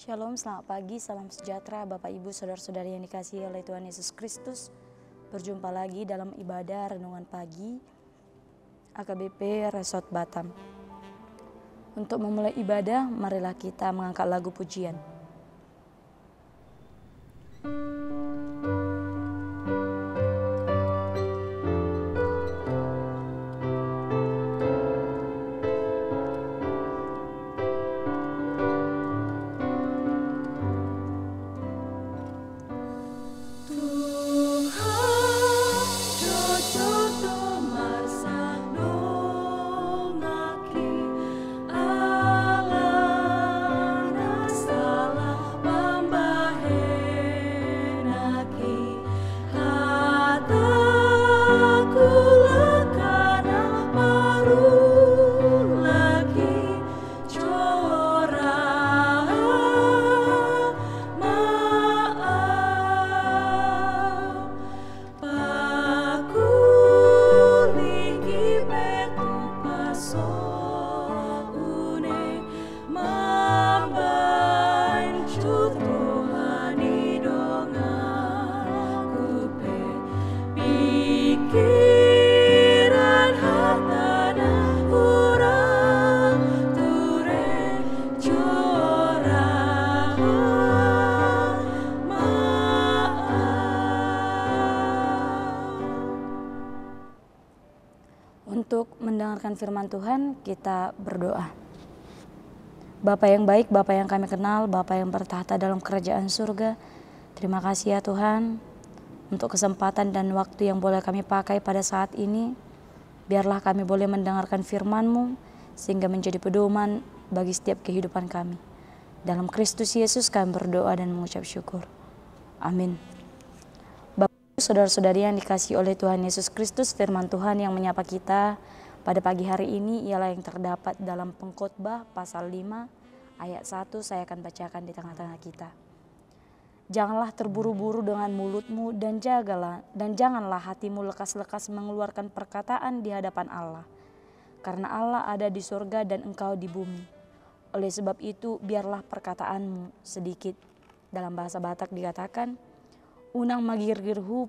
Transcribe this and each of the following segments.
Shalom, selamat pagi, salam sejahtera Bapak Ibu Saudara-saudari yang dikasihi oleh Tuhan Yesus Kristus. Berjumpa lagi dalam ibadah renungan pagi AKBP Resort Batam. Untuk memulai ibadah, marilah kita mengangkat lagu pujian. Untuk mendengarkan firman Tuhan, kita berdoa. Bapa yang baik, Bapa yang kami kenal, Bapa yang bertahta dalam kerajaan surga, terima kasih ya Tuhan untuk kesempatan dan waktu yang boleh kami pakai pada saat ini. Biarlah kami boleh mendengarkan firman-Mu sehingga menjadi pedoman bagi setiap kehidupan kami. Dalam Kristus Yesus kami berdoa dan mengucap syukur. Amin. Saudara-saudari yang dikasihi oleh Tuhan Yesus Kristus, firman Tuhan yang menyapa kita pada pagi hari ini ialah yang terdapat dalam Pengkhotbah pasal 5 ayat 1. Saya akan bacakan di tengah-tengah kita. Janganlah terburu-buru dengan mulutmu dan janganlah hatimu lekas-lekas mengeluarkan perkataan di hadapan Allah. Karena Allah ada di surga dan engkau di bumi. Oleh sebab itu biarlah perkataanmu sedikit. Dalam bahasa Batak dikatakan, unang magirgirhu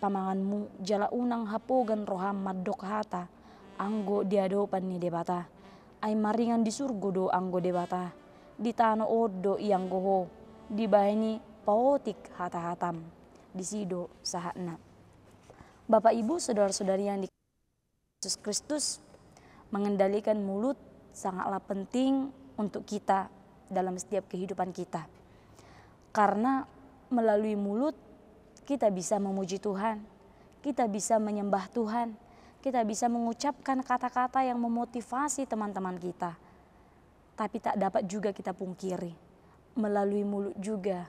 pamanganmu jala unang hapogan roham madok hata anggo diadopan ni debata ay maringan di surgo do anggo debata di tano odo yang goho di bahini paotik hata-hatam di sido sahatna. Bapak Ibu saudara-saudari yang dikasihi Yesus Kristus, mengendalikan mulut sangatlah penting untuk kita dalam setiap kehidupan kita, karena melalui mulut kita bisa memuji Tuhan, kita bisa menyembah Tuhan, kita bisa mengucapkan kata-kata yang memotivasi teman-teman kita. Tapi tak dapat juga kita pungkiri, melalui mulut juga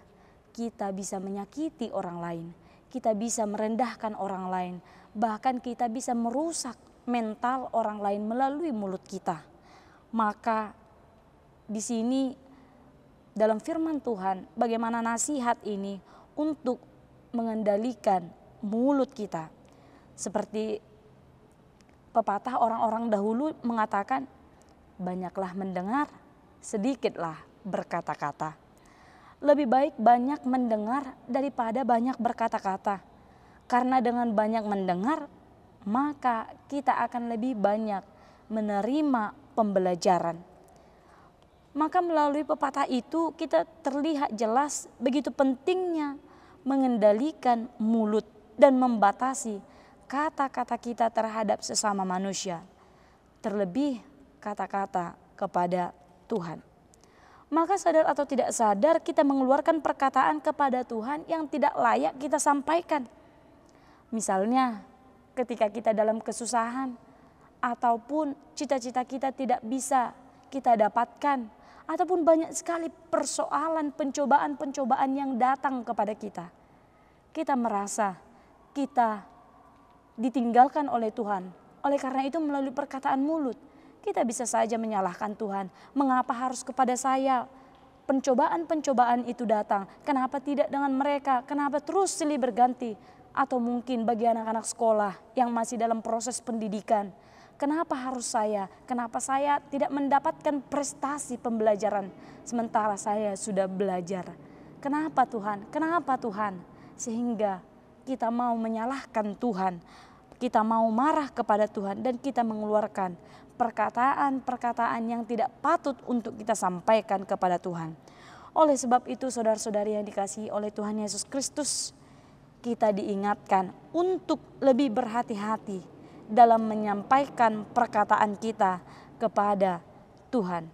kita bisa menyakiti orang lain, kita bisa merendahkan orang lain, bahkan kita bisa merusak mental orang lain melalui mulut kita. Maka di sini dalam firman Tuhan, bagaimana nasihat ini untuk mengendalikan mulut kita. Seperti pepatah orang-orang dahulu mengatakan, banyaklah mendengar, sedikitlah berkata-kata. Lebih baik banyak mendengar daripada banyak berkata-kata. Karena dengan banyak mendengar, maka kita akan lebih banyak menerima pembelajaran. Maka melalui pepatah itu kita terlihat jelas begitu pentingnya mengendalikan mulut dan membatasi kata-kata kita terhadap sesama manusia, terlebih kata-kata kepada Tuhan. Maka sadar atau tidak sadar kita mengeluarkan perkataan kepada Tuhan yang tidak layak kita sampaikan. Misalnya ketika kita dalam kesusahan ataupun cita-cita kita tidak bisa kita dapatkan, ataupun banyak sekali persoalan, pencobaan-pencobaan yang datang kepada kita. Kita merasa kita ditinggalkan oleh Tuhan. Oleh karena itu melalui perkataan mulut, kita bisa saja menyalahkan Tuhan. Mengapa harus kepada saya pencobaan-pencobaan itu datang? Kenapa tidak dengan mereka? Kenapa terus silih berganti? Atau mungkin bagi anak-anak sekolah yang masih dalam proses pendidikan, Kenapa harus saya? Kenapa saya tidak mendapatkan prestasi pembelajaran sementara saya sudah belajar? Kenapa Tuhan? Kenapa Tuhan? Sehingga kita mau menyalahkan Tuhan, kita mau marah kepada Tuhan, dan kita mengeluarkan perkataan-perkataan yang tidak patut untuk kita sampaikan kepada Tuhan. Oleh sebab itu, saudara-saudari yang dikasihi oleh Tuhan Yesus Kristus, kita diingatkan untuk lebih berhati-hati dalam menyampaikan perkataan kita kepada Tuhan.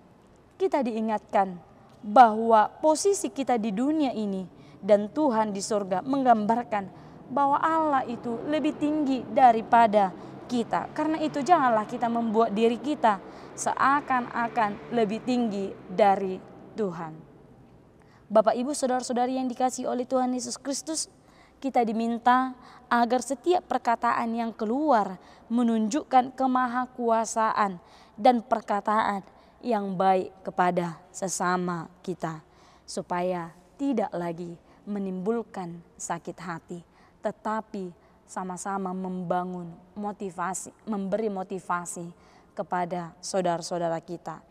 Kita diingatkan bahwa posisi kita di dunia ini dan Tuhan di surga menggambarkan bahwa Allah itu lebih tinggi daripada kita. Karena itu janganlah kita membuat diri kita seakan-akan lebih tinggi dari Tuhan. Bapak, Ibu, saudara-saudari yang dikasihi oleh Tuhan Yesus Kristus, kita diminta agar setiap perkataan yang keluar menunjukkan kemahakuasaan dan perkataan yang baik kepada sesama kita, supaya tidak lagi menimbulkan sakit hati, tetapi sama-sama membangun motivasi, memberi motivasi kepada saudara-saudara kita.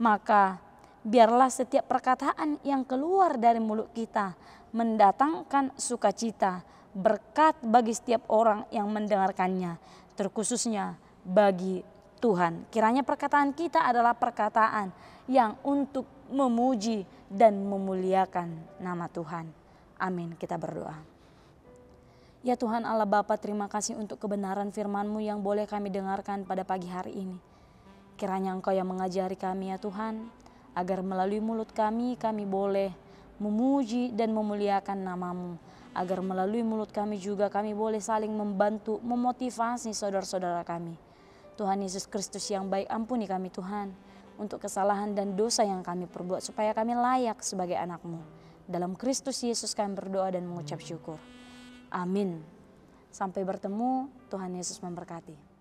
Maka biarlah setiap perkataan yang keluar dari mulut kita mendatangkan sukacita, berkat bagi setiap orang yang mendengarkannya, terkhususnya bagi Tuhan. Kiranya perkataan kita adalah perkataan yang untuk memuji dan memuliakan nama Tuhan. Amin. Kita berdoa. Ya Tuhan Allah Bapa, terima kasih untuk kebenaran firman-Mu yang boleh kami dengarkan pada pagi hari ini. Kiranya Engkau yang mengajari kami ya Tuhan, agar melalui mulut kami boleh memuji dan memuliakan nama-Mu. Agar melalui mulut kami juga kami boleh saling membantu, memotivasi saudara-saudara kami. Tuhan Yesus Kristus yang baik, ampuni kami Tuhan untuk kesalahan dan dosa yang kami perbuat, supaya kami layak sebagai anak-Mu. Dalam Kristus Yesus kami berdoa dan mengucap syukur. Amin. Sampai bertemu, Tuhan Yesus memberkati.